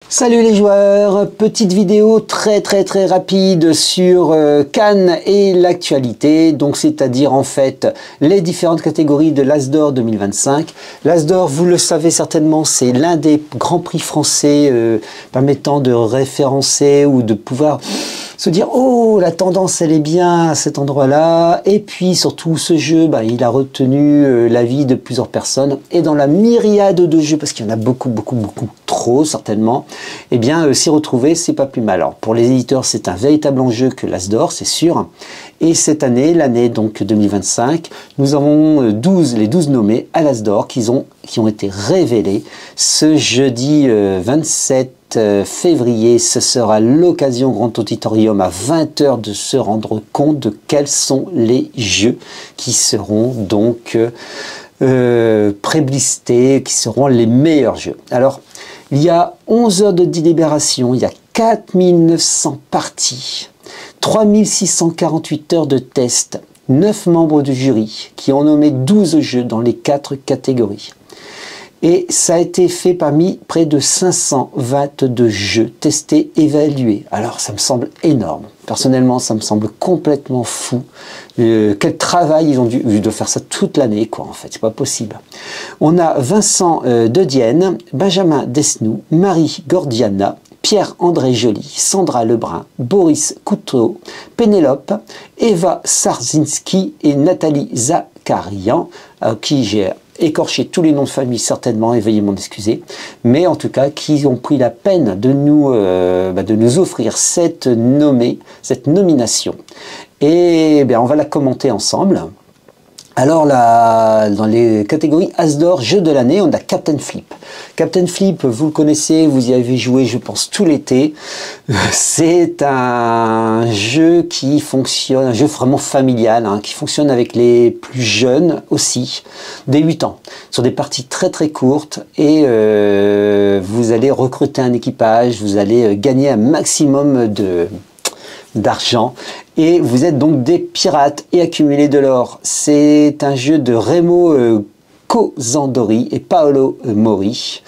Salut les joueurs, petite vidéo très rapide sur Cannes et l'actualité, donc c'est-à-dire en fait les différentes catégories de l'As d'Or 2025. L'As d'Or, vous le savez certainement, c'est l'un des grands prix français permettant de référencer ou de pouvoir se dire oh la tendance elle est bien à cet endroit-là, et puis surtout ce jeu il a retenu l'avis de plusieurs personnes, et dans la myriade de jeux, parce qu'il y en a beaucoup trop certainement, et bien s'y retrouver c'est pas plus mal. Alors pour les éditeurs c'est un véritable enjeu que l'As d'Or, c'est sûr, et cette année, l'année donc 2025, nous avons les 12 nommés à l'As d'Or qui ont été révélés ce jeudi 27 février. Ce sera l'occasion grand auditorium à 20 h de se rendre compte de quels sont les jeux qui seront donc préblistés, qui seront les meilleurs jeux. Alors, il y a 11 heures de délibération, il y a 4900 parties, 3648 heures de test, 9 membres du jury qui ont nommé 12 jeux dans les 4 catégories. Et ça a été fait parmi près de 522 jeux testés, évalués. Alors ça me semble énorme. Personnellement, ça me semble complètement fou. Quel travail ils ont dû faire ça toute l'année, quoi, en fait. C'est pas possible. On a Vincent De Dienne, Benjamin Desnoux, Marie Gordiana, Pierre-André Joly, Sandra Lebrun, Boris Couteau, Pénélope, Eva Sarzinski et Nathalie Zakarian, à qui j'ai écorché tous les noms de famille certainement, et veuillez m'en excuser, mais en tout cas qui ont pris la peine de nous offrir cette nomination. Et on va la commenter ensemble. Alors là, dans les catégories As d'Or, jeu de l'année, on a Captain Flip. Captain Flip, vous le connaissez, vous y avez joué, je pense, tout l'été. C'est un jeu qui fonctionne, un jeu vraiment familial, qui fonctionne avec les plus jeunes aussi, dès 8 ans, sur des parties très courtes, et vous allez recruter un équipage, vous allez gagner un maximum d'argent, et vous êtes donc des pirates et accumuler de l'or. C'est un jeu de Remo Cosandori et Paolo Mori,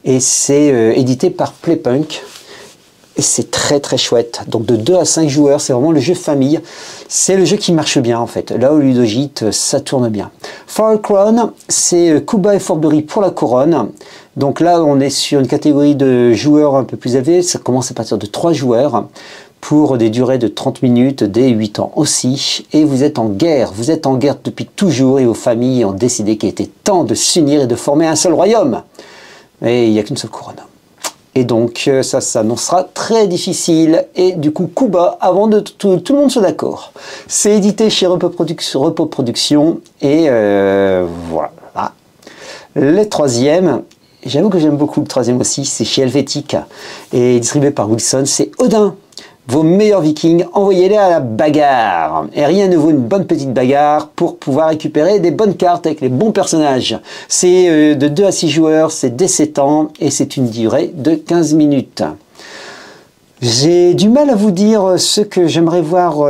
et c'est édité par Playpunk, et c'est très chouette. Donc de 2 à 5 joueurs, c'est vraiment le jeu famille, c'est le jeu qui marche bien en fait. Là au Ludogite, ça tourne bien. For Crown, c'est Cuba et Forbury pour la couronne. Donc là on est sur une catégorie de joueurs un peu plus élevés, ça commence à partir de 3 joueurs, pour des durées de 30 minutes, dès 8 ans aussi, et vous êtes en guerre depuis toujours, et vos familles ont décidé qu'il était temps de s'unir et de former un seul royaume. Et il n'y a qu'une seule couronne. Et donc ça s'annoncera très difficile, et du coup Cuba, avant de tout le monde soit d'accord. C'est édité chez Repos Productions, et voilà. Le troisième, j'avoue que j'aime beaucoup le troisième aussi, c'est chez Helvetica, et distribué par Wilson, c'est Odin. Vos meilleurs vikings, envoyez-les à la bagarre. Et rien ne vaut une bonne petite bagarre pour pouvoir récupérer des bonnes cartes avec les bons personnages. C'est de 2 à 6 joueurs, c'est dès 7 ans, et c'est une durée de 15 minutes. J'ai du mal à vous dire ce que j'aimerais voir,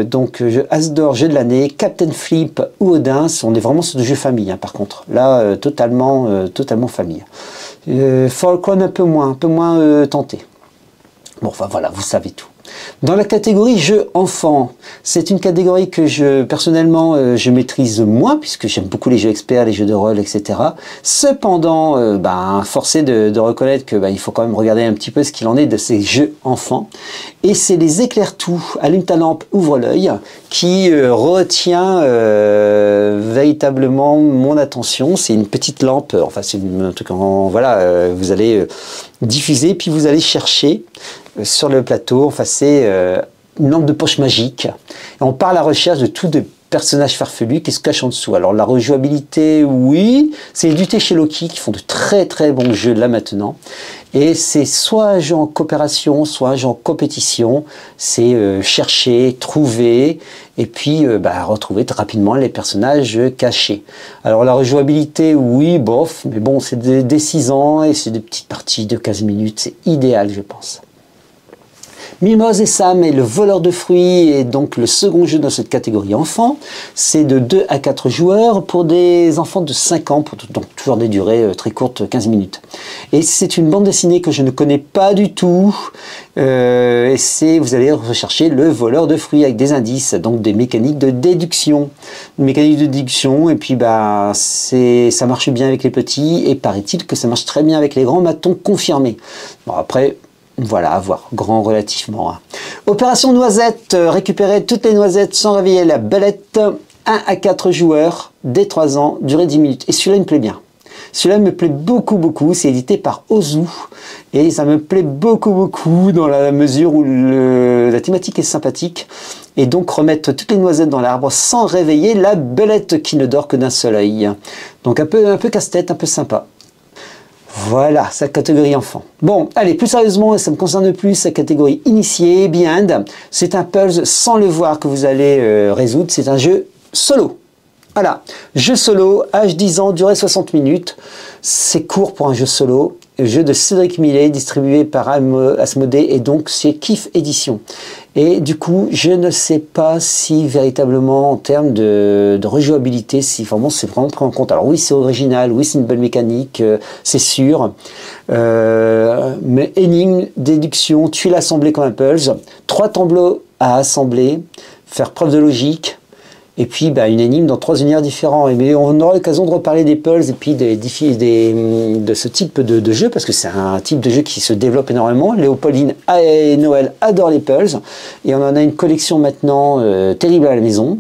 donc As d'Or, jeu de l'année, Captain Flip ou Odin. On est vraiment sur du jeu famille, par contre. Là, totalement famille. For Crown un peu moins tenté. Bon, enfin voilà, vous savez tout. Dans la catégorie jeux enfants, c'est une catégorie que personnellement, je maîtrise moins, puisque j'aime beaucoup les jeux experts, les jeux de rôle, etc. Cependant, forcé de reconnaître que il faut quand même regarder un petit peu ce qu'il en est de ces jeux enfants. Et c'est les éclaire-tout, allume ta lampe, ouvre l'œil, qui retient véritablement mon attention. C'est une petite lampe, enfin c'est un truc vous allez diffuser, puis vous allez chercher sur le plateau, enfin c'est une lampe de poche magique, et on part à la recherche de tous des personnages farfelus qui se cachent en dessous. Alors la rejouabilité, oui, c'est édité chez Loki, qui font de très bons jeux là maintenant, et c'est soit un jeu en coopération, soit un jeu en compétition. C'est chercher, trouver, et puis retrouver rapidement les personnages cachés. Alors la rejouabilité, oui, bof, mais bon, c'est dès 6 ans, et c'est des petites parties de 15 minutes, c'est idéal, je pense. Mimose et Sam est le voleur de fruits et donc le second jeu dans cette catégorie enfant. C'est de 2 à 4 joueurs pour des enfants de 5 ans, donc toujours des durées très courtes, 15 minutes. Et c'est une bande dessinée que je ne connais pas du tout. Et vous allez rechercher le voleur de fruits avec des indices, donc des mécaniques de déduction. Et puis ça marche bien avec les petits et paraît-il que ça marche très bien avec les grands, m'a-t-on confirmé. Bon après, voilà, à voir, grand relativement. Hein. Opération noisette, récupérer toutes les noisettes sans réveiller la belette, 1 à 4 joueurs, dès 3 ans, durée 10 minutes. Et celui-là, il me plaît bien. Celui-là me plaît beaucoup, c'est édité par Ozu, et ça me plaît beaucoup dans la mesure où la thématique est sympathique, et donc remettre toutes les noisettes dans l'arbre sans réveiller la belette qui ne dort que d'un seul œil. Donc un peu casse-tête, un peu sympa. Voilà, sa catégorie enfant. Bon, allez, plus sérieusement, ça me concerne plus, sa catégorie initié, Behind. C'est un puzzle sans le voir que vous allez résoudre, c'est un jeu solo. Voilà, jeu solo, âge 10 ans, durée 60 minutes. C'est court pour un jeu solo. Jeu de Cédric Millet, distribué par Asmodée, et donc c'est Kiff Édition. Et du coup, je ne sais pas si véritablement, en termes de rejouabilité, si vraiment c'est vraiment pris en compte. Alors oui, c'est original, oui, c'est une belle mécanique, c'est sûr. Mais énigme, déduction, tuile assemblée comme un puzzle, 3 tableaux à assembler, faire preuve de logique. Et puis une énigme dans 3 univers différents. Mais on aura l'occasion de reparler des puzzles et puis de ce type de jeu, parce que c'est un type de jeu qui se développe énormément. Léopoldine et Noël adorent les puzzles. Et on en a une collection maintenant terrible à la maison,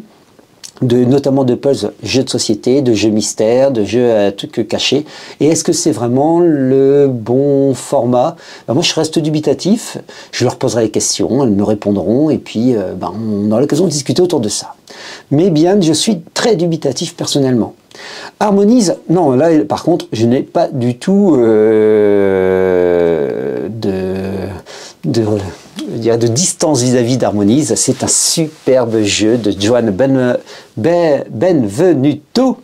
notamment de puzzles, jeux de société, de jeux mystères, de jeux à trucs cachés. Et est-ce que c'est vraiment le bon format? Moi, je reste dubitatif. Je leur poserai les questions, elles me répondront, et puis on aura l'occasion de discuter autour de ça. Mais bien, je suis très dubitatif personnellement. Harmonise, non, là, par contre, je n'ai pas du tout de distance vis-à-vis d'Harmonise. C'est un superbe jeu de Joan Benvenuto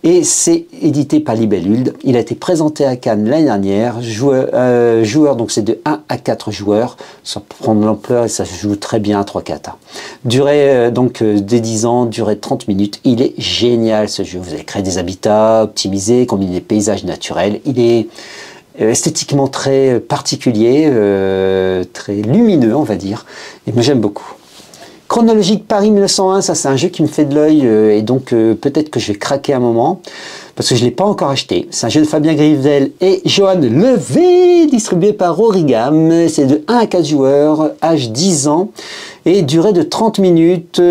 et c'est édité par Libellule. Il a été présenté à Cannes l'année dernière. Joueur, donc c'est de 1 à 4 joueurs. Ça prend de l'ampleur et ça se joue très bien à 3-4. Durée dès 10 ans, durée 30 minutes. Il est génial ce jeu. Vous allez créer des habitats optimisés, combiner des paysages naturels. Il est esthétiquement très particulier, très lumineux on va dire, et moi j'aime beaucoup. Chronologique Paris 1901, ça c'est un jeu qui me fait de l'œil et donc peut-être que je vais craquer un moment, parce que je ne l'ai pas encore acheté. C'est un jeu de Fabien Grivel et Johan Levé, distribué par Origam. C'est de 1 à 4 joueurs, âge 10 ans, et durée de 30 minutes.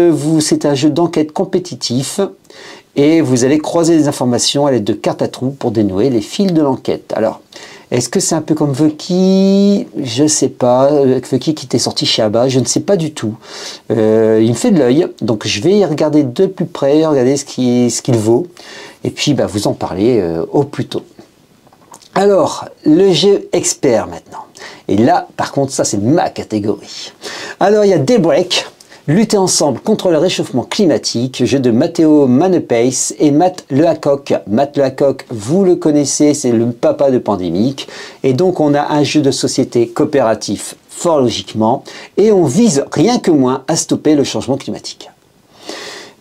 C'est un jeu d'enquête compétitif, et vous allez croiser des informations à l'aide de cartes à trous pour dénouer les fils de l'enquête. Alors, est-ce que c'est un peu comme Vucky? Je ne sais pas. Vucky qui était sorti chez Abba, je ne sais pas du tout. Il me fait de l'œil, donc je vais y regarder de plus près, regarder ce qu'il vaut, et puis vous en parler au plus tôt. Alors, le jeu expert maintenant. Et là, par contre, ça c'est ma catégorie. Alors, il y a Daybreak. Lutter ensemble contre le réchauffement climatique, jeu de Matteo Manepace et Matt Lehacock. Matt Lehacock, vous le connaissez, c'est le papa de Pandémique. Et donc on a un jeu de société coopératif, fort logiquement, et on vise rien que moins à stopper le changement climatique.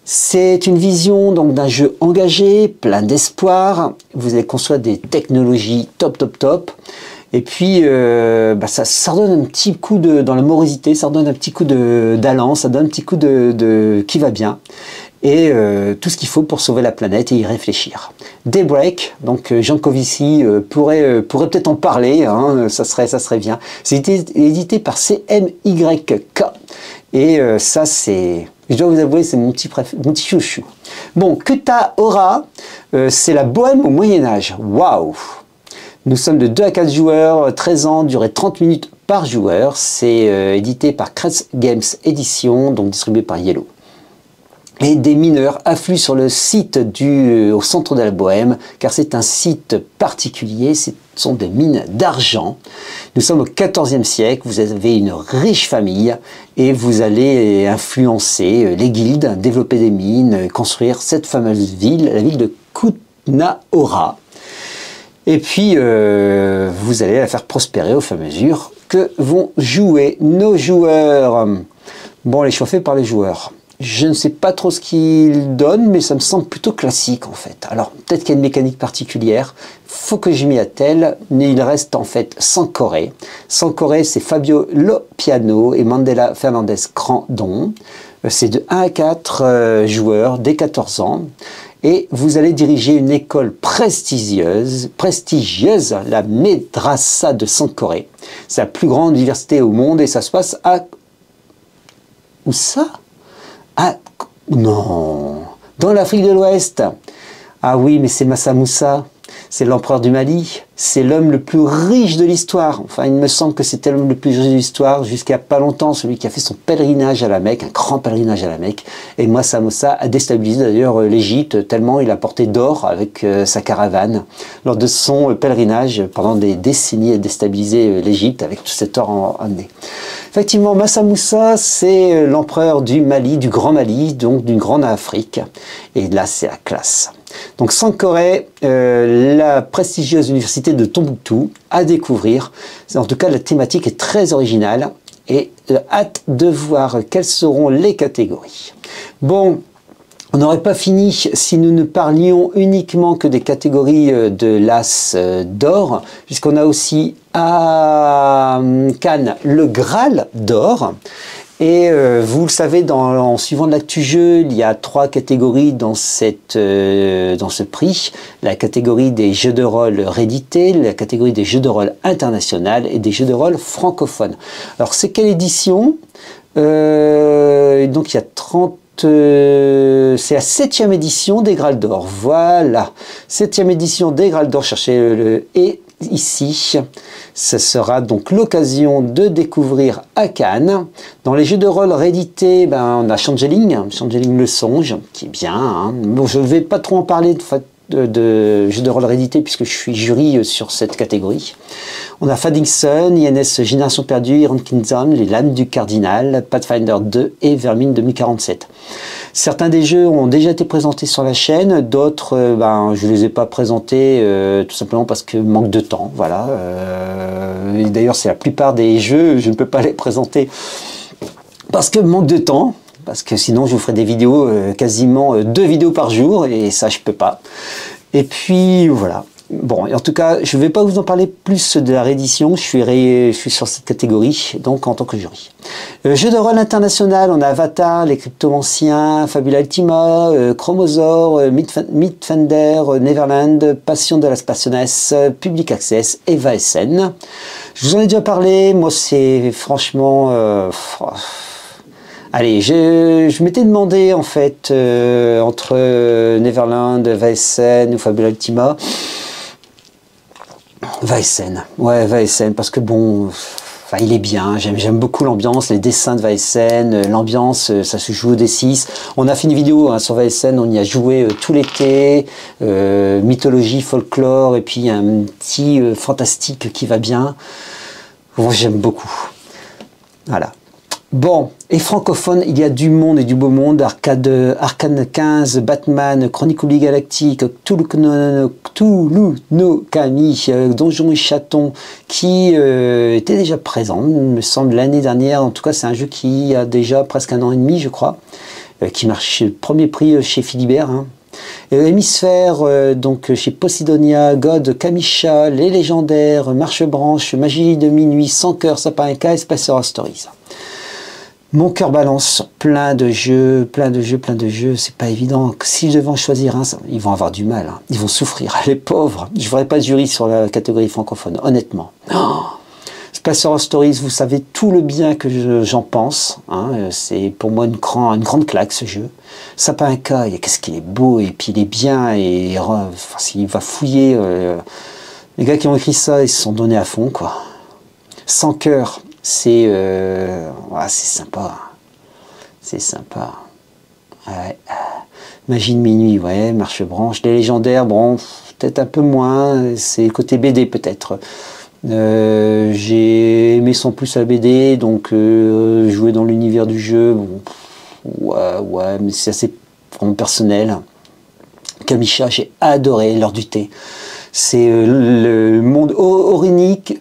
C'est une vision donc d'un jeu engagé, plein d'espoir. Vous allez construire des technologies top. Et puis, ça redonne un petit coup dans la morosité, ça redonne un petit coup d'allant, ça donne un petit coup de qui va bien. Et tout ce qu'il faut pour sauver la planète et y réfléchir. Daybreak, donc Jean Covici pourrait peut-être en parler, hein, ça serait bien. C'est édité par CMYK. Et ça, c'est... Je dois vous avouer, c'est mon petit chouchou. Bon, Kuta Ora, c'est la bohème au Moyen-Âge. Waouh! Nous sommes de 2 à 4 joueurs, 13 ans, durée 30 minutes par joueur. C'est édité par Kretz Games Édition, donc distribué par Yellow. Et des mineurs affluent sur le site au centre de la Bohème, car c'est un site particulier, ce sont des mines d'argent. Nous sommes au XIVe siècle, vous avez une riche famille et vous allez influencer les guildes, développer des mines, construire cette fameuse ville, la ville de Kutna Hora. Et puis, vous allez la faire prospérer au fur et à mesure que vont jouer nos joueurs. Bon, elle est chauffée par les joueurs. Je ne sais pas trop ce qu'il donne, mais ça me semble plutôt classique en fait. Alors, peut-être qu'il y a une mécanique particulière. Faut que je m'y attelle. Mais il reste en fait Sankoré. Sankoré, c'est Fabio Lopiano et Mandela Fernandez Crandon. C'est de 1 à 4 joueurs dès 14 ans. Et vous allez diriger une école prestigieuse, la Madrasa de Sankoré. C'est la plus grande université au monde et ça se passe à... Où ça? Ah, non, dans l'Afrique de l'Ouest. Ah oui, mais c'est Massa Moussa, c'est l'empereur du Mali, c'est l'homme le plus riche de l'histoire. Enfin, il me semble que c'était l'homme le plus riche de l'histoire jusqu'à pas longtemps, celui qui a fait son pèlerinage à la Mecque, un grand pèlerinage à la Mecque. Et Massa Moussa a déstabilisé d'ailleurs l'Égypte tellement il a porté d'or avec sa caravane. Lors de son pèlerinage, pendant des décennies, il a déstabilisé l'Égypte avec tout cet or amené. Effectivement, Massa Moussa, c'est l'empereur du Mali, du Grand Mali, donc d'une grande Afrique. Et là, c'est la classe. Donc Sankoré, la prestigieuse université de Tombouctou, à découvrir. En tout cas, la thématique est très originale et hâte de voir quelles seront les catégories. Bon, on n'aurait pas fini si nous ne parlions uniquement que des catégories de l'As d'or, puisqu'on a aussi à Cannes le Graal d'or. Et vous le savez, en suivant de l'actu jeu, il y a 3 catégories dans ce prix. La catégorie des jeux de rôle réédités, la catégorie des jeux de rôle international et des jeux de rôle francophones. Alors c'est quelle édition? Donc il y a 30... c'est la 7e édition des Graals d'or. Voilà, 7e édition des Graals d'or, cherchez le et ici. Ce sera donc l'occasion de découvrir à Cannes. Dans les jeux de rôle réédités, on a Changeling le Songe, qui est bien. Hein. Bon, je ne vais pas trop en parler de jeux de rôle réédités puisque je suis jury sur cette catégorie. On a Fading Sun, INS Génération Perdue, Iron Kingdom, Les Lames du Cardinal, Pathfinder 2 et Vermine 2047. Certains des jeux ont déjà été présentés sur la chaîne, d'autres, je ne les ai pas présentés tout simplement parce que manque de temps. Voilà. D'ailleurs, c'est la plupart des jeux, je ne peux pas les présenter parce que manque de temps. Parce que sinon, je vous ferai des vidéos, quasiment 2 vidéos par jour, et ça, je peux pas. Et puis, voilà. Bon, en tout cas, je ne vais pas vous en parler plus de la réédition, je suis sur cette catégorie, donc en tant que jury. Jeu de rôle international, on a Avatar, Les Cryptomanciens, Fabula Ultima, Chromosaur, Midfender, Neverland, Passion de la Spationesse, Public Access, Eva SN. Je vous en ai déjà parlé, moi c'est franchement... Allez, je m'étais demandé en fait entre Neverland, Vaesen ou Fabula Ultima. Vaesen, ouais, Vaesen, parce que bon, il est bien, j'aime beaucoup l'ambiance, les dessins de Vaesen, l'ambiance, ça se joue au D6. On a fait une vidéo sur Vaesen, on y a joué tout l'été, mythologie, folklore, et puis un petit fantastique qui va bien. Bon, j'aime beaucoup. Voilà. Bon, et francophone, il y a du monde et du beau monde, Arcane 15, Batman, Chronique Oubli Galactique, Cthulhu no Kami, Donjons et Chatons, qui était déjà présent, il me semble, l'année dernière. En tout cas, c'est un jeu qui a déjà presque 1 an et demi, je crois, qui marche premier prix chez Philibert. Hein. Hémisphère, donc chez Posidonia, God, Kamisha, Les Légendaires, Marche Branche, Magie de Minuit, Sans Cœur, Sapin K et Spacer Stories. Mon cœur balance, plein de jeux, c'est pas évident. Si je devais en choisir un, ils vont avoir du mal, hein. Ils vont souffrir, les pauvres. Je ne ferai pas de jury sur la catégorie francophone, honnêtement. Oh, Spacer Stories, vous savez tout le bien que j'en pense. Hein. C'est pour moi une grande claque ce jeu. Sapin K, qu'est-ce qu'il est beau, et puis il est bien, et il va fouiller. Les gars qui ont écrit ça, ils se sont donnés à fond, quoi. Sans cœur. C'est sympa. C'est sympa. Ouais. Magie de Minuit, ouais, Marche Branche. Les Légendaires, bon, peut-être un peu moins. C'est le côté BD, peut-être. J'ai aimé son plus à la BD, donc jouer dans l'univers du jeu, bon, ouais, mais c'est assez vraiment personnel. Kamisha, j'ai adoré l'heure du thé. C'est le monde onirique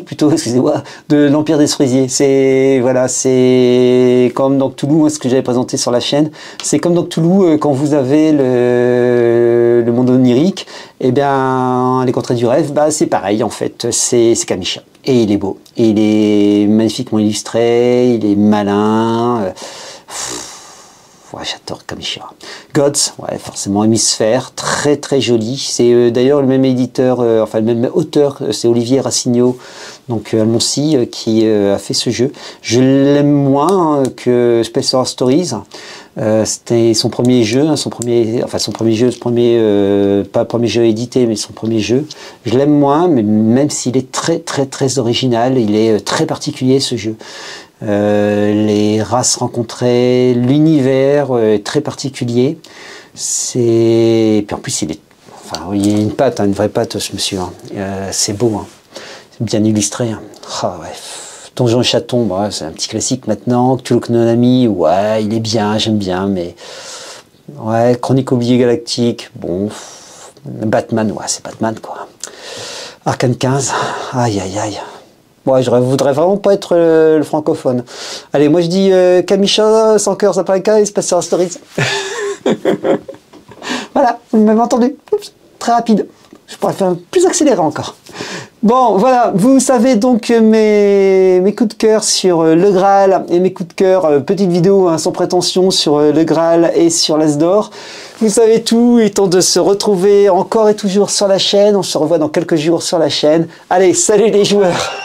plutôt, excusez-moi, de l'Empire des Cerisiers. C'est voilà, c'est comme dans Cthulhu, ce que j'avais présenté sur la chaîne. C'est comme dans Cthulhu, quand vous avez le monde onirique, et bien les contrées du rêve, bah c'est pareil en fait. C'est Kamisha. Et il est beau, et il est magnifiquement illustré, il est malin. Ouais, j'adore Kamisha. Gods, ouais, forcément Hémisphère, très très joli. C'est d'ailleurs le même éditeur, enfin le même auteur, c'est Olivier Racigno, donc Almoncy, qui a fait ce jeu. Je l'aime moins que Space Horror Stories. C'était son premier jeu, hein, son premier jeu, pas premier jeu édité, mais son premier jeu. Je l'aime moins, mais même s'il est très très très original, il est très particulier ce jeu. Les races rencontrées, l'univers très particulier. Puis en plus il y a une patte, hein, une vraie patte ce monsieur. Hein. C'est beau, hein. C'est bien illustré. Hein. Ah, ouais. Donjons et Chatons, bah, c'est un petit classique maintenant. Cthulhu Konami, ouais, il est bien, j'aime bien, mais ouais, Chronique oubliée galactique, bon, Batman, ouais, c'est Batman quoi. Arcane 15, aïe aïe aïe. Ouais, je voudrais vraiment pas être le francophone. Allez, moi je dis Kamisha, sans cœur, ça paraît et Space Horror Stories. Voilà, vous m'avez entendu. Oups, très rapide. Je pourrais faire plus accéléré encore. Bon, voilà, vous savez donc mes coups de cœur sur le Graal et mes coups de cœur, petite vidéo hein, sans prétention sur le Graal et sur l'As d'Or. Vous savez tout, il est temps de se retrouver encore et toujours sur la chaîne. On se revoit dans quelques jours sur la chaîne. Allez, salut les joueurs!